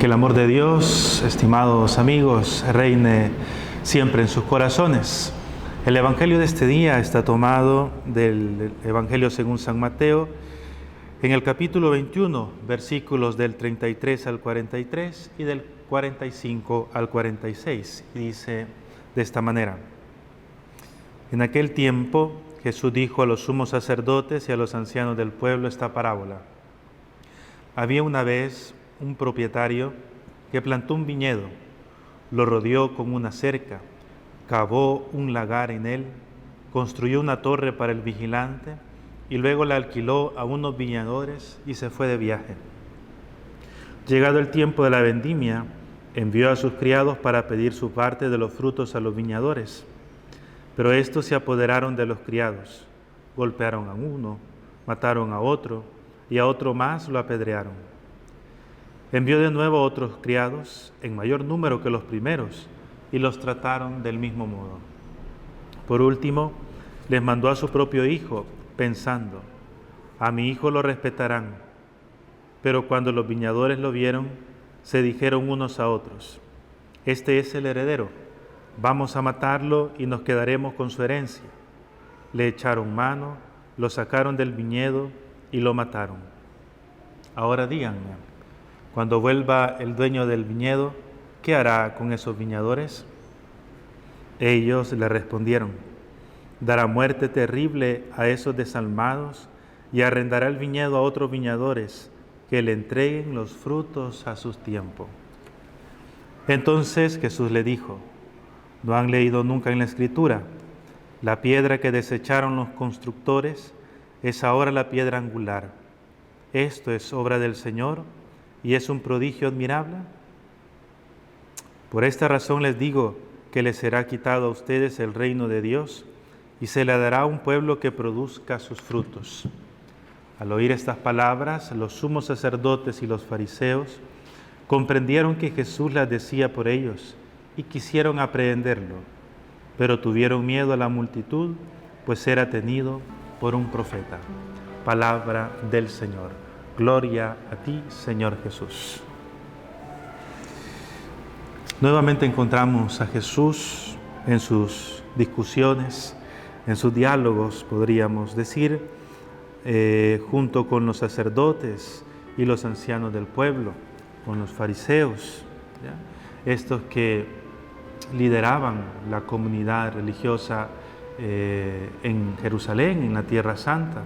Que el amor de Dios, estimados amigos, reine siempre en sus corazones. El Evangelio de este día está tomado del Evangelio según San Mateo, en el capítulo 21, versículos del 33 al 43 y del 45 al 46. Y dice de esta manera: En aquel tiempo Jesús dijo a los sumos sacerdotes y a los ancianos del pueblo esta parábola. Había una vez un propietario que plantó un viñedo, lo rodeó con una cerca, cavó un lagar en él, construyó una torre para el vigilante y luego la alquiló a unos viñadores y se fue de viaje. Llegado el tiempo de la vendimia, envió a sus criados para pedir su parte de los frutos a los viñadores. Pero estos se apoderaron de los criados, golpearon a uno, mataron a otro y a otro más lo apedrearon. Envió de nuevo a otros criados, en mayor número que los primeros, y los trataron del mismo modo. Por último, les mandó a su propio hijo, pensando: a mi hijo lo respetarán. Pero cuando los viñadores lo vieron, se dijeron unos a otros: este es el heredero, vamos a matarlo y nos quedaremos con su herencia. Le echaron mano, lo sacaron del viñedo y lo mataron. Ahora díganme, cuando vuelva el dueño del viñedo, ¿qué hará con esos viñadores? Ellos le respondieron: dará muerte terrible a esos desalmados y arrendará el viñedo a otros viñadores que le entreguen los frutos a su tiempo. Entonces Jesús le dijo: ¿no han leído nunca en la Escritura? La piedra que desecharon los constructores es ahora la piedra angular. Esto es obra del Señor y es un prodigio admirable. Por esta razón les digo que les será quitado a ustedes el reino de Dios y se le dará a un pueblo que produzca sus frutos. Al oír estas palabras, los sumos sacerdotes y los fariseos comprendieron que Jesús las decía por ellos y quisieron aprehenderlo, pero tuvieron miedo a la multitud, pues era tenido por un profeta. Palabra del Señor. Gloria a ti, Señor Jesús. Nuevamente encontramos a Jesús en sus discusiones, en sus diálogos, podríamos decir, junto con los sacerdotes y los ancianos del pueblo, con los fariseos, ¿ya? Estos que lideraban la comunidad religiosa en Jerusalén, en la Tierra Santa.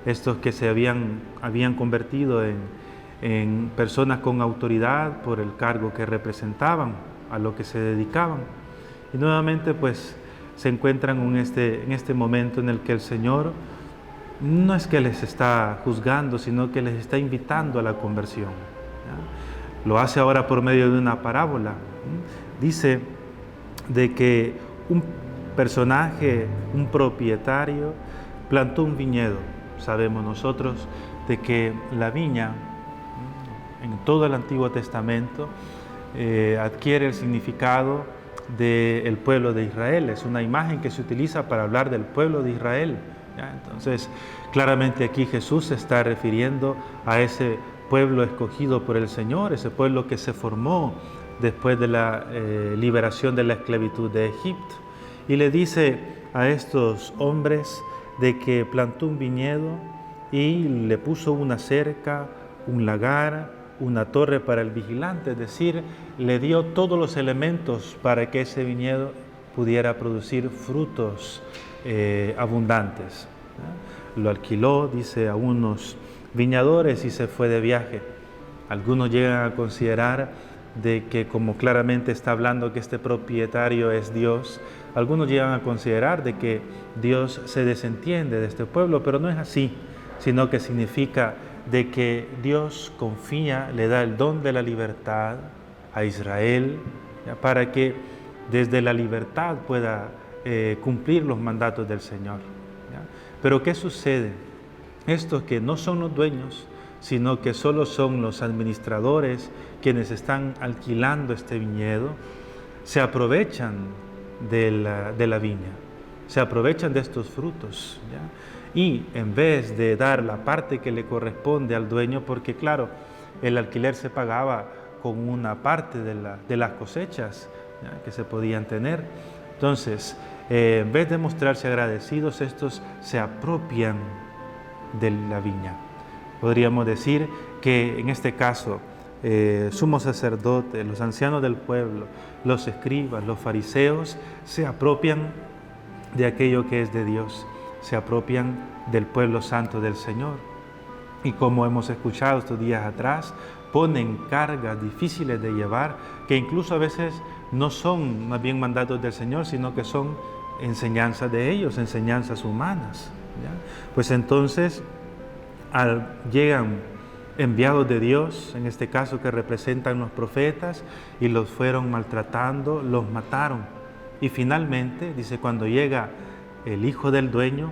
Estos que se habían convertido en personas con autoridad por el cargo que representaban, a lo que se dedicaban. Y nuevamente pues se encuentran en este momento en el que el Señor no es que les está juzgando, sino que les está invitando a la conversión, ¿ya? Lo hace ahora por medio de una parábola. Dice de que un personaje, un propietario, plantó un viñedo. Sabemos nosotros de que la viña, en todo el Antiguo Testamento, adquiere el significado del pueblo de Israel. Es una imagen que se utiliza para hablar del pueblo de Israel, ¿ya? Entonces, claramente aquí Jesús se está refiriendo a ese pueblo escogido por el Señor, ese pueblo que se formó después de la liberación de la esclavitud de Egipto. Y le dice a estos hombres de que plantó un viñedo y le puso una cerca, un lagar, una torre para el vigilante, es decir, le dio todos los elementos para que ese viñedo pudiera producir frutos abundantes, ¿ya? Lo alquiló, dice, a unos viñadores y se fue de viaje. Algunos llegan a considerar de que, como claramente está hablando que este propietario es Dios, algunos llegan a considerar de que Dios se desentiende de este pueblo, pero no es así, sino que significa de que Dios confía, le da el don de la libertad a Israel, ¿ya? Para que desde la libertad pueda cumplir los mandatos del Señor, ¿ya? Pero ¿qué sucede? Estos que no son los dueños, sino que solo son los administradores quienes están alquilando este viñedo, se aprovechan de la viña, se aprovechan de estos frutos, ¿ya? Y en vez de dar la parte que le corresponde al dueño, porque claro, el alquiler se pagaba con una parte de las cosechas, ¿ya?, que se podían tener. Entonces, en vez de mostrarse agradecidos, estos se apropian de la viña. Podríamos decir que en este caso, sumos sacerdotes, los ancianos del pueblo, los escribas, los fariseos, se apropian de aquello que es de Dios, se apropian del pueblo santo del Señor. Y como hemos escuchado estos días atrás, ponen cargas difíciles de llevar, que incluso a veces no son más bien mandatos del Señor, sino que son enseñanzas de ellos, enseñanzas humanas, ¿ya? Pues entonces llegan enviados de Dios, en este caso que representan los profetas, y los fueron maltratando, los mataron. Y finalmente, dice, cuando llega el hijo del dueño,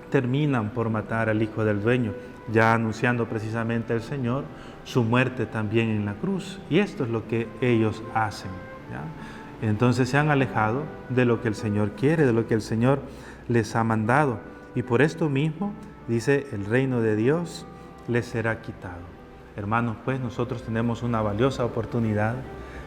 terminan por matar al hijo del dueño, ya anunciando precisamente el Señor su muerte también en la cruz. Y esto es lo que ellos hacen, ¿ya? Entonces se han alejado de lo que el Señor quiere, de lo que el Señor les ha mandado. Y por esto mismo, dice, el reino de Dios les será quitado. Hermanos, pues nosotros tenemos una valiosa oportunidad,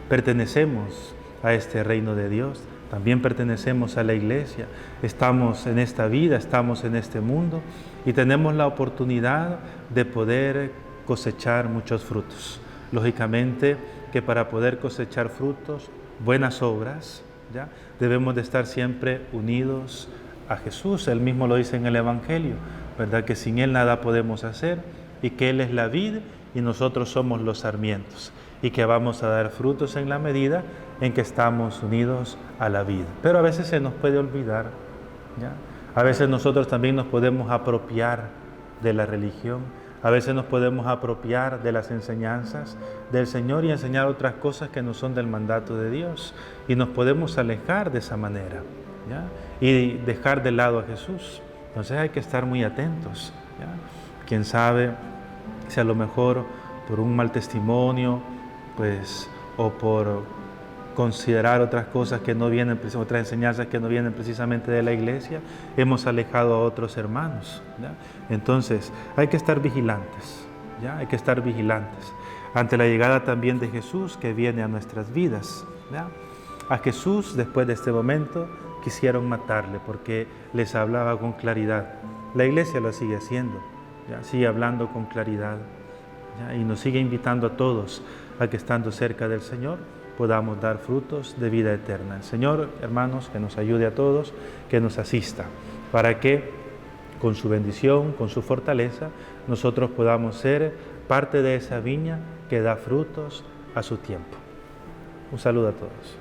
pertenecemos a este reino de Dios, también pertenecemos a la iglesia, estamos en esta vida, estamos en este mundo y tenemos la oportunidad de poder cosechar muchos frutos. Lógicamente que para poder cosechar frutos, buenas obras, ¿ya?, debemos de estar siempre unidos a Jesús. Él mismo lo dice en el Evangelio, ¿verdad?, que sin Él nada podemos hacer y que Él es la vid y nosotros somos los sarmientos y que vamos a dar frutos en la medida en que estamos unidos a la vid. Pero a veces se nos puede olvidar, ¿ya? A veces nosotros también nos podemos apropiar de la religión, a veces nos podemos apropiar de las enseñanzas del Señor y enseñar otras cosas que no son del mandato de Dios, y nos podemos alejar de esa manera, ¿ya?, y dejar de lado a Jesús. Entonces hay que estar muy atentos, ¿ya? Quién sabe si a lo mejor por un mal testimonio, pues, o por considerar otras cosas que no vienen, otras enseñanzas que no vienen precisamente de la iglesia, hemos alejado a otros hermanos, ¿ya? Entonces hay que estar vigilantes, ¿ya? Hay que estar vigilantes ante la llegada también de Jesús que viene a nuestras vidas, ¿ya? A Jesús, después de este momento, quisieron matarle porque les hablaba con claridad. La iglesia lo sigue haciendo, ¿ya? Sigue hablando con claridad, ¿ya? Y nos sigue invitando a todos a que, estando cerca del Señor, podamos dar frutos de vida eterna. El Señor, hermanos, que nos ayude a todos, que nos asista, para que con su bendición, con su fortaleza, nosotros podamos ser parte de esa viña que da frutos a su tiempo. Un saludo a todos.